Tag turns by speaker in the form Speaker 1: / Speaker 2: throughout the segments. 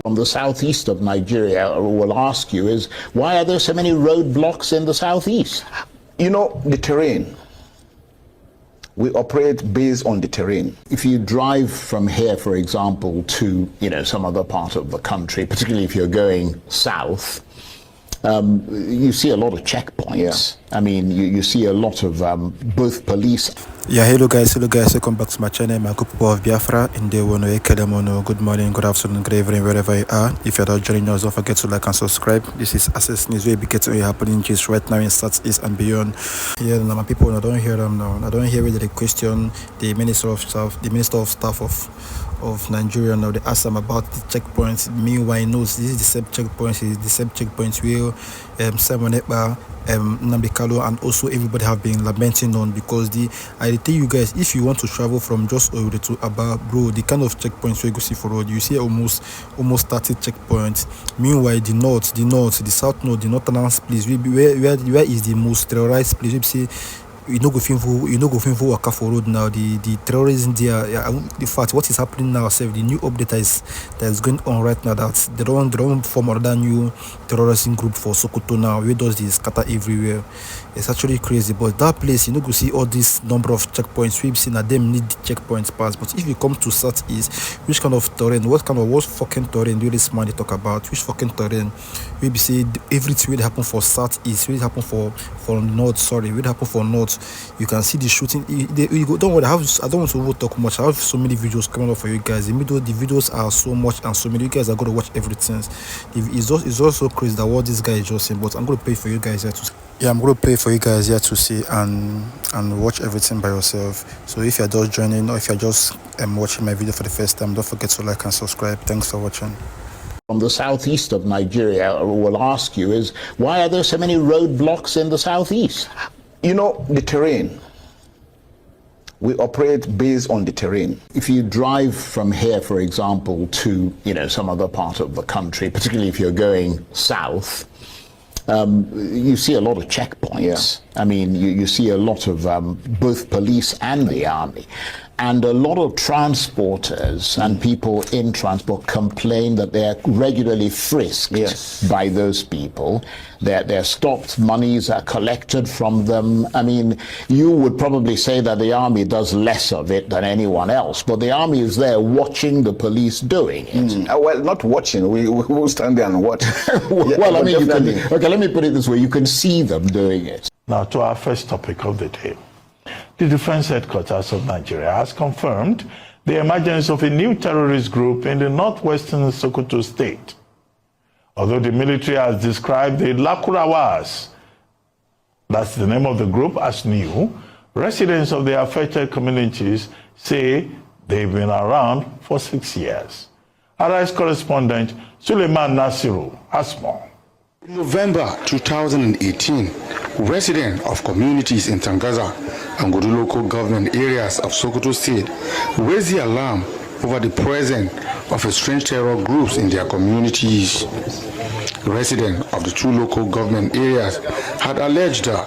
Speaker 1: On the southeast of Nigeria will ask you is, why are there so many roadblocks in the southeast?
Speaker 2: You know, the terrain. We operate based on the terrain.
Speaker 1: If you drive from here, for example, to some other part of the country, particularly if you're going south, you see a lot of checkpoints. Yeah. I mean, you see a lot of both police.
Speaker 3: Yeah, hello guys, welcome back to my channel. My good people of Biafra in the Wono. Good morning, good afternoon, good evening, wherever you are. If you're not joining us, don't forget to like and subscribe. This is Access News, where we get to happening just right now in Southeast and beyond. Yeah, now my people, I don't hear them now. I don't hear really the question the Minister of Staff of Nigeria now. They ask them about the checkpoints. Meanwhile, knows this is the same checkpoints where Simon Ekpa, Nnamdi Kanu, and also everybody have been lamenting on, because I tell you guys, if you want to travel from just Owerri to Aba, bro, the kind of checkpoints you go see for road, you see almost 30 checkpoints. Meanwhile, the north, the south north, the northern place, where is the most terrorized place? We say you know go for Waka for road now. The terrorism there. In fact, what is happening now? The new update that is going on right now, that they don't form another new terrorism group for Sokoto now. Where does this scatter everywhere? It's actually crazy. But that place, you know, go see all this number of checkpoints. We've seen that them need checkpoints pass. But if you come to Southeast, which kind of terrain? What fucking terrain do this man they talk about? Which fucking terrain? We say everything will happen for Southeast. Will happen for North. Sorry, will happen for North. You can see the shooting. Don't worry, I don't want to talk much. I have so many videos coming up for you guys. The videos are so much and so many. You guys are going to watch everything. It's also crazy that what this guy is just saying. But I'm going to play for you guys here to see. Yeah, I'm going to play for you guys here to see and watch everything by yourself. So if you're just joining, or if you're just watching my video for the first time, don't forget to like and subscribe. Thanks for watching.
Speaker 1: On the southeast of Nigeria will ask you is, why are there so many roadblocks in the southeast?
Speaker 2: You know, the terrain. We operate based on the terrain.
Speaker 1: If you drive from here, for example, to some other part of the country, particularly if you're going south, you see a lot of checkpoints. Yeah. I mean, you see a lot of both police and the army. And a lot of transporters and people in transport complain that they're regularly frisked by those people. They're stopped, monies are collected from them. I mean, you would probably say that the army does less of it than anyone else, but the army is there watching the police doing it.
Speaker 2: Well, not watching. We will stand there and watch.
Speaker 1: Well, I mean, let me put it this way. You can see them doing it.
Speaker 4: Now, to our first topic of the day. The Defense Headquarters of Nigeria has confirmed the emergence of a new terrorist group in the northwestern Sokoto state. Although the military has described the Lakurawas, that's the name of the group, as new, residents of the affected communities say they've been around for 6 years. Arise correspondent Suleiman Nasiru has more.
Speaker 5: In November 2018, residents of communities in Tangaza and Godu local government areas of Sokoto State raised the alarm over the presence of strange terror groups in their communities. Residents of the two local government areas had alleged that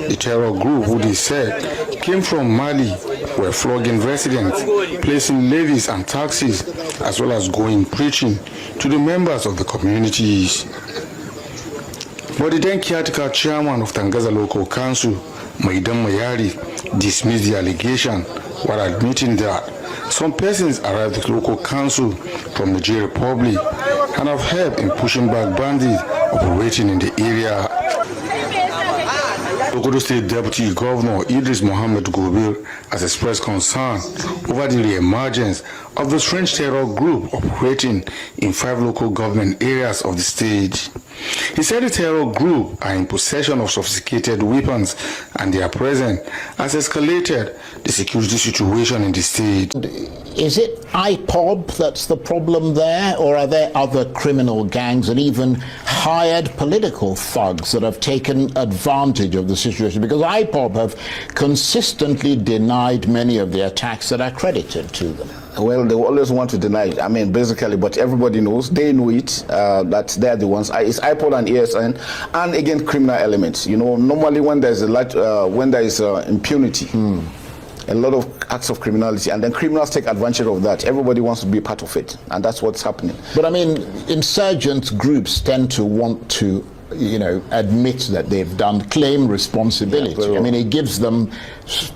Speaker 5: the terror group, who they said came from Mali, were flogging residents, placing levies and taxes, as well as going preaching to the members of the communities. But the then caretaker chairman of Tangaza Local Council, Maidan Mayari, dismissed the allegation while admitting that some persons arrived at the local council from Nigeria Republic and have helped in pushing back bandits operating in the area. Sokoto State Deputy Governor Idris Mohammed Gobir has expressed concern over the re-emergence of the strange terror group operating in 5 local government areas of the state. He said the terror group are in possession of sophisticated weapons and their presence has escalated the security situation in the state.
Speaker 1: Is it IPOB that's the problem there, or are there other criminal gangs and even hired political thugs that have taken advantage of the situation? Because IPOB have consistently denied many of the attacks that are credited to them.
Speaker 2: Well, they always want to deny it. I mean, basically, but everybody knows, they know it, that they're the ones. It's IPOD and ESN, and again, criminal elements. You know, normally when there's a lot, when there is impunity, a lot of acts of criminality, and then criminals take advantage of that. Everybody wants to be part of it, and that's what's happening.
Speaker 1: But I mean, insurgent groups tend to want to, admit that they've done, claim responsibility.
Speaker 2: Yeah,
Speaker 1: I mean, it gives them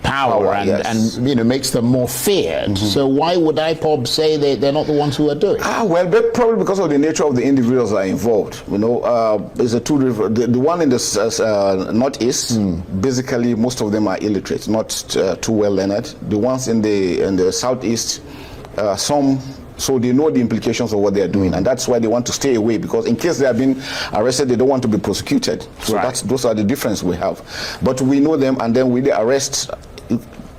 Speaker 1: power and,
Speaker 2: yes.
Speaker 1: and makes them more feared. So why would IPOB say they're not the ones who are doing it?
Speaker 2: Well, probably because of the nature of the individuals that are involved. There's a two different. The one in the northeast, basically most of them are illiterate, not too well learned. The ones in the southeast, so they know the implications of what they are doing, and that's why they want to stay away, because in case they have been arrested, they don't want to be prosecuted. So those are the difference we have. But we know them, and then with the arrest,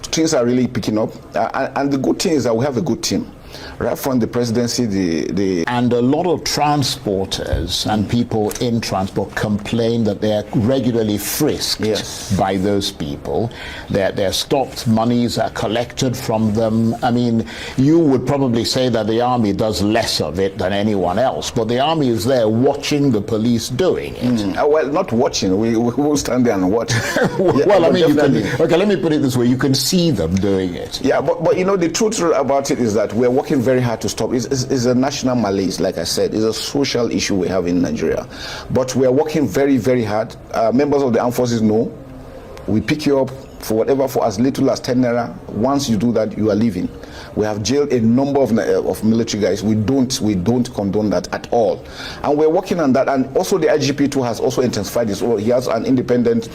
Speaker 2: things are really picking up. And the good thing is that we have a good team. Right from the presidency,
Speaker 1: and a lot of transporters and people in transport complain that they are regularly frisked by those people. They're stopped, monies are collected from them. I mean, you would probably say that the army does less of it than anyone else, but the army is there watching the police doing it.
Speaker 2: Well, not watching. We will stand there and watch.
Speaker 1: Well, I mean, let me put it this way: you can see them doing it.
Speaker 2: Yeah, but the truth about it is that we're working very hard to stop. It's a national malaise, like I said. It's a social issue we have in Nigeria. But we are working very, very hard. Members of the armed forces know. We pick you up for as little as 10 naira. Once you do that, you are leaving. We have jailed a number of military guys. We don't condone that at all. And we're working on that. And also the IGP too has also intensified this. He has an independent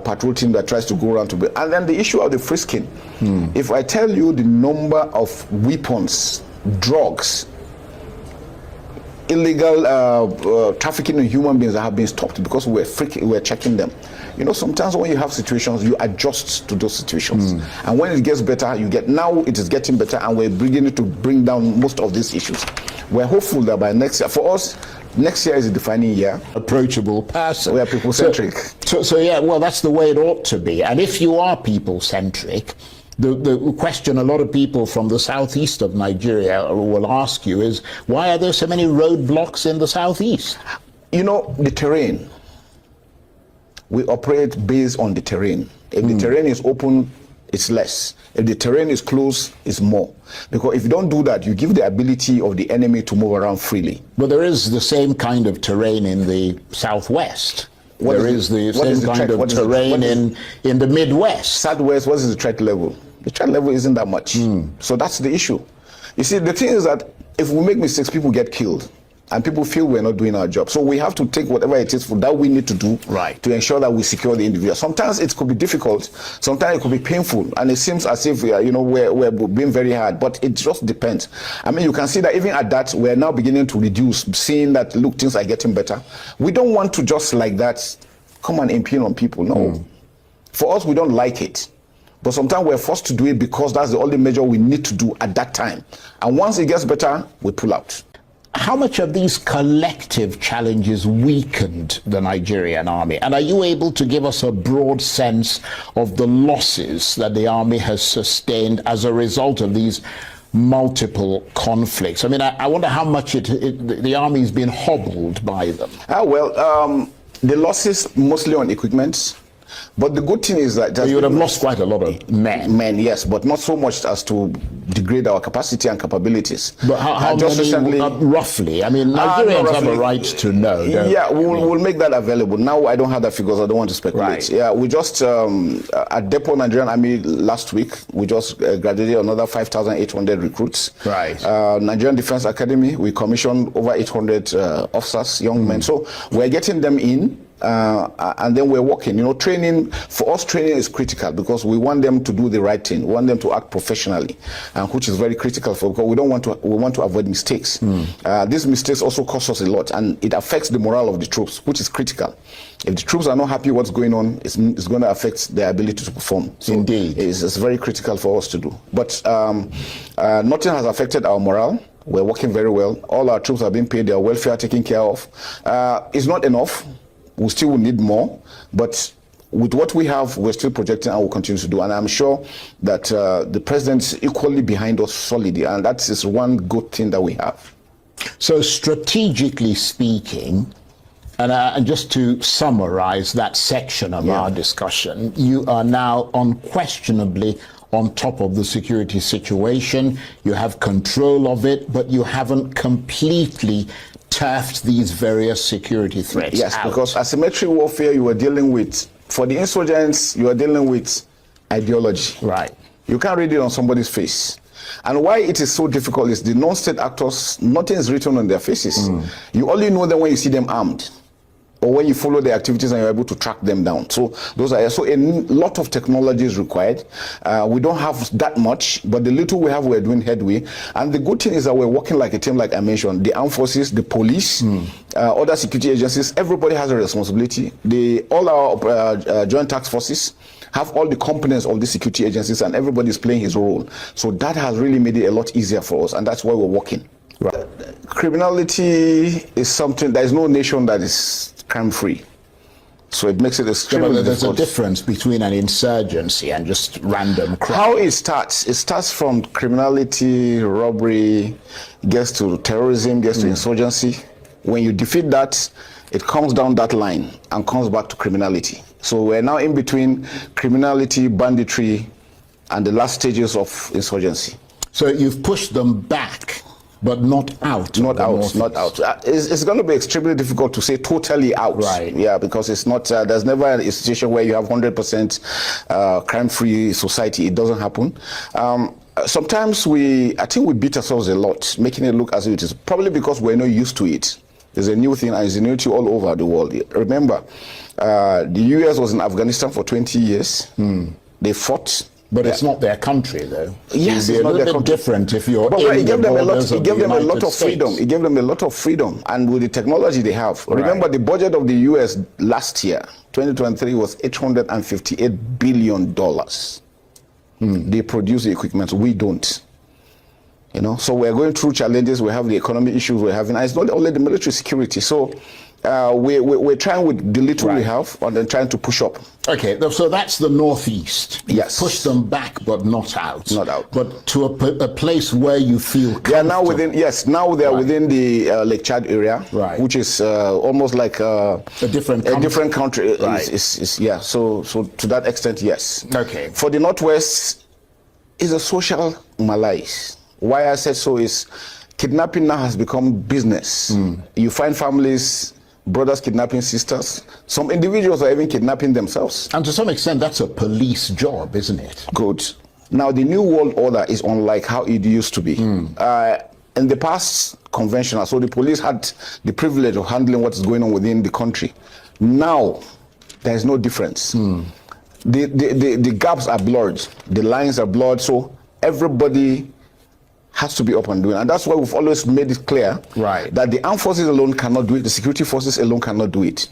Speaker 2: patrol team that tries to go around to be. And then the issue of the frisking. If I tell you the number of weapons, drugs, illegal trafficking in human beings that have been stopped because we're checking them. Sometimes when you have situations, you adjust to those situations. And when it gets better, now it is getting better, and we're beginning to bring down most of these issues. We're hopeful that by next year, for us, next year is a defining year.
Speaker 1: Approachable person.
Speaker 2: We are people-centric.
Speaker 1: So yeah, well, that's the way it ought to be. And if you are people-centric, the question a lot of people from the southeast of Nigeria will ask you is, why are there so many roadblocks in the southeast?
Speaker 2: The terrain. We operate based on the terrain. If the terrain is open, it's less. If the terrain is closed, it's more. Because if you don't do that, you give the ability of the enemy to move around freely.
Speaker 1: But there is the same kind of terrain in the southwest. There is the same kind of terrain in the Midwest.
Speaker 2: Southwest, what is the threat level? The threat level isn't that much. So that's the issue. You see, the thing is that if we make mistakes, people get killed. And people feel we're not doing our job. So we have to take whatever it is that we need to do to ensure that we secure the individual. Sometimes it could be difficult. Sometimes it could be painful. And it seems as if, we're being very hard. But it just depends. I mean, you can see that even at that, we're now beginning to reduce, seeing that, look, things are getting better. We don't want to just like that come and impede on people. No. For us, we don't like it. But sometimes we're forced to do it because that's the only measure we need to do at that time. And once it gets better, we pull out.
Speaker 1: How much of these collective challenges weakened the Nigerian army? And are you able to give us a broad sense of the losses that the army has sustained as a result of these multiple conflicts? I mean, I wonder how much the army's been hobbled by them.
Speaker 2: The losses mostly on equipment. But the good thing is that
Speaker 1: you would have lost quite a lot of men.
Speaker 2: Men, yes, but not so much as to degrade our capacity and capabilities.
Speaker 1: But how many, recently, roughly? I mean, Nigerians have a right to know.
Speaker 2: Yeah, we'll make that available. Now I don't have the figures. I don't want to speculate.
Speaker 1: Right.
Speaker 2: Yeah, we just at Depot Nigerian Army last week, we just graduated another 5,800 recruits.
Speaker 1: Right.
Speaker 2: Nigerian Defense Academy, we commissioned over 800 officers, young men. So we're getting them in. And then we're working. Training for us. Training is critical because we want them to do the right thing. We want them to act professionally, which is very critical because we want to avoid mistakes. These mistakes also cost us a lot, and it affects the morale of the troops, which is critical. If the troops are not happy what's going on, it's going to affect their ability to perform. So
Speaker 1: indeed,
Speaker 2: it's very critical for us to do. But nothing has affected our morale. We're working very well. All our troops are being paid. Their welfare taken care of. It's not enough. We still will need more, but with what we have, we're still projecting and will continue to do. And I'm sure that the president is equally behind us solidly, and that is one good thing that we have.
Speaker 1: So strategically speaking, and just to summarize that section of our discussion, you are now unquestionably on top of the security situation. You have control of it, but you haven't completely turfed these various security threats
Speaker 2: Yes,
Speaker 1: out.
Speaker 2: because asymmetric warfare, you are dealing with, for the insurgents, you are dealing with ideology.
Speaker 1: Right.
Speaker 2: You can't read it on somebody's face. And why it is so difficult is the non-state actors, nothing is written on their faces. You only know them when you see them armed, or when you follow their activities and you're able to track them down. So those are, so a lot of technology is required. We don't have that much, but the little we have, we're doing headway. And the good thing is that we're working like a team, like I mentioned. The armed forces, the police, other security agencies, everybody has a responsibility. All our joint task forces have all the components of the security agencies, and everybody's playing his role. So that has really made it a lot easier for us, and that's why we're working. Right. Criminality is something, there is no nation that is crime-free. So it makes it extremely difficult.
Speaker 1: There's a difference between an insurgency and just random crime.
Speaker 2: How it starts from criminality, robbery, gets to terrorism, gets to insurgency. When you defeat that, it comes down that line and comes back to criminality. So we're now in between criminality, banditry, and the last stages of insurgency.
Speaker 1: So you've pushed them back, but not out.
Speaker 2: Not out. It's going to be extremely difficult to say totally out.
Speaker 1: Right.
Speaker 2: Yeah, because it's not. There's never a situation where you have 100% crime-free society. It doesn't happen. Sometimes I think we beat ourselves a lot, making it look as if it is. Probably because we're not used to it. It's a new thing, and it's a new thing all over the world. Remember, the US was in Afghanistan for 20 years. They fought.
Speaker 1: But it's not their country, though.
Speaker 2: Yes,
Speaker 1: it's
Speaker 2: it's not
Speaker 1: a
Speaker 2: their
Speaker 1: little bit
Speaker 2: country.
Speaker 1: different if you're
Speaker 2: But
Speaker 1: in
Speaker 2: it gave
Speaker 1: the
Speaker 2: them a lot.
Speaker 1: borders
Speaker 2: It
Speaker 1: of
Speaker 2: gave
Speaker 1: the
Speaker 2: them a lot
Speaker 1: United
Speaker 2: of freedom.
Speaker 1: States.
Speaker 2: It gave them a lot of freedom, and with the technology they have. Remember, the budget of the US last year, 2023, was $858 billion. They produce the equipment. We don't. You know, so we're going through challenges. We have the economic issues we're having, and it's not only the military security. So we're trying with the little we have, and then trying to push up.
Speaker 1: Okay, so that's the northeast.
Speaker 2: Yes.
Speaker 1: Push them back, but not out.
Speaker 2: Not out.
Speaker 1: But to a place where you feel
Speaker 2: They are now
Speaker 1: comfortable.
Speaker 2: within. Yes, now they are within the Lake Chad area,
Speaker 1: Right.
Speaker 2: which is almost like
Speaker 1: a different country.
Speaker 2: A different country.
Speaker 1: Right.
Speaker 2: Yeah. So to that extent, yes.
Speaker 1: Okay.
Speaker 2: For the northwest, is a social malaise. Why I said so is, kidnapping now has become business. You find families, brothers kidnapping sisters. Some individuals are even kidnapping themselves.
Speaker 1: And to some extent, that's a police job, isn't it?
Speaker 2: Good. Now, the new world order is unlike how it used to be. In the past, conventional, so the police had the privilege of handling what is going on within the country. Now, there is no difference. The gaps are blurred. The lines are blurred, so everybody has to be up and doing. And that's why we've always made it clear
Speaker 1: Right.
Speaker 2: that the armed forces alone cannot do it, the security forces alone cannot do it.